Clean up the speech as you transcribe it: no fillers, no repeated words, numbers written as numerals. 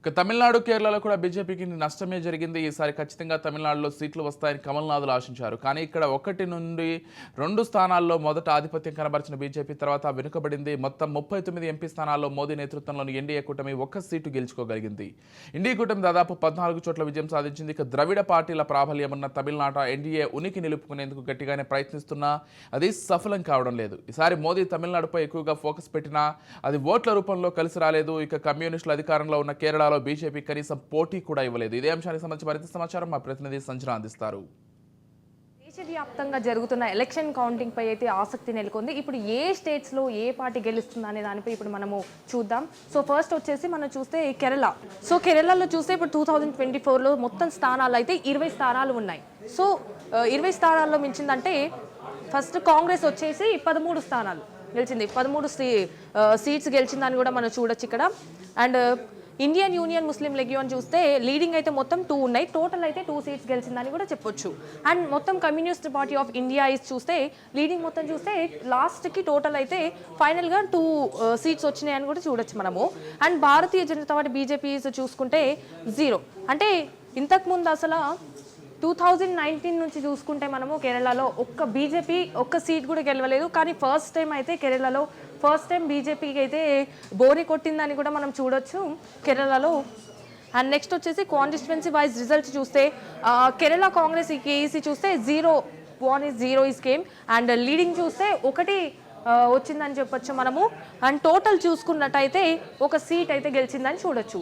ఇక తమిళనాడు, కేరళలో కూడా బీజేపీకి నష్టమే జరిగింది. ఈసారి ఖచ్చితంగా తమిళనాడులో సీట్లు వస్తాయని కమల్నాథులు ఆశించారు. కానీ ఇక్కడ 1 నుండి 2 స్థానాల్లో మొదట ఆధిపత్యం కనబరిచిన బీజేపీ తర్వాత వెనుకబడింది. మొత్తం 39 ఎంపీ స్థానాల్లో మోదీ నేతృత్వంలోని ఎన్డీఏ కూటమి 1 సీటు గెలుచుకోగలిగింది. ఎన్డీఏ కూటమి దాదాపు 14 చోట్ల విజయం సాధించింది. ఇక ద్రవిడ పార్టీల ప్రాబల్యం ఉన్న తమిళనాట ఎన్డీఏ ఉనికి నిలుపుకునేందుకు గట్టిగానే ప్రయత్నిస్తున్నా అది సఫలం కావడం లేదు. ఈసారి మోదీ తమిళనాడుపై ఎక్కువగా ఫోకస్ పెట్టినా అది ఓట్ల రూపంలో కలిసి రాలేదు. ఇక కమ్యూనిస్టులు అధికారంలో ఉన్న కేరళ బీజేపీ కనీసం పోటీ కూడా ఇవ్వలేదు. ఇదే అంశానికి సంబంధించి మరింత సమాచారం మా ప్రతినిధి సంజన అందిస్తారు. దేశవ్యాప్తంగా జరుగుతున్న ఎలక్షన్ కౌంటింగ్ పై అయితే ఆసక్తి నెలకొంది. ఇప్పుడు ఏ స్టేట్స్ లో ఏ పార్టీ గెలుస్తుంది అనే దానిపై ఇప్పుడు మనము చూద్దాం. సో ఫస్ట్ వచ్చేసి మనం చూస్తే కేరళ. సో కేరళలో చూస్తే ఇప్పుడు 2024లో మొత్తం స్థానాలు అయితే 20 స్థానాలు ఉన్నాయి. సో 20 స్థానాల్లో మించిందంటే ఫస్ట్ కాంగ్రెస్ వచ్చేసి 13 స్థానాలు గెలిచింది. 13 సీట్స్ గెలిచిందని కూడా మనం చూడొచ్చు ఇక్కడ. అండ్ ఇండియన్ యూనియన్ ముస్లిం లెగ్యూన్ చూస్తే లీడింగ్ అయితే మొత్తం 2 ఉన్నాయి. టోటల్ అయితే 2 సీట్స్ గెలిచిందని కూడా చెప్పొచ్చు. అండ్ మొత్తం కమ్యూనిస్ట్ పార్టీ ఆఫ్ ఇండియా చూస్తే లీడింగ్ మొత్తం చూస్తే లాస్ట్కి టోటల్ అయితే ఫైనల్గా 2 సీట్స్ వచ్చినాయని కూడా చూడొచ్చు మనము. And Bharatiya Janata party BJP చూసుకుంటే 0. అంటే ఇంతకుముందు అసలు 2019 నుంచి చూసుకుంటే మనము కేరళలో బీజేపీ ఒక్క సీట్ కూడా గెలవలేదు. కానీ ఫస్ట్ టైం అయితే కేరళలో బీజేపీకి అయితే బోని కొట్టిందని కూడా మనం చూడొచ్చు కేరళలో. అండ్ నెక్స్ట్ వచ్చేసి కాన్స్టిట్యుయెన్సీ వైజ్ రిజల్ట్స్ చూస్తే కేరళ కాంగ్రెస్ కేఈసీ చూస్తే 0 ఈస్ కేమ్. అండ్ లీడింగ్ చూస్తే 1 వచ్చిందని చెప్పొచ్చు మనము. అండ్ టోటల్ చూసుకున్నట్టయితే 1 సీట్ అయితే గెలిచిందని చూడొచ్చు.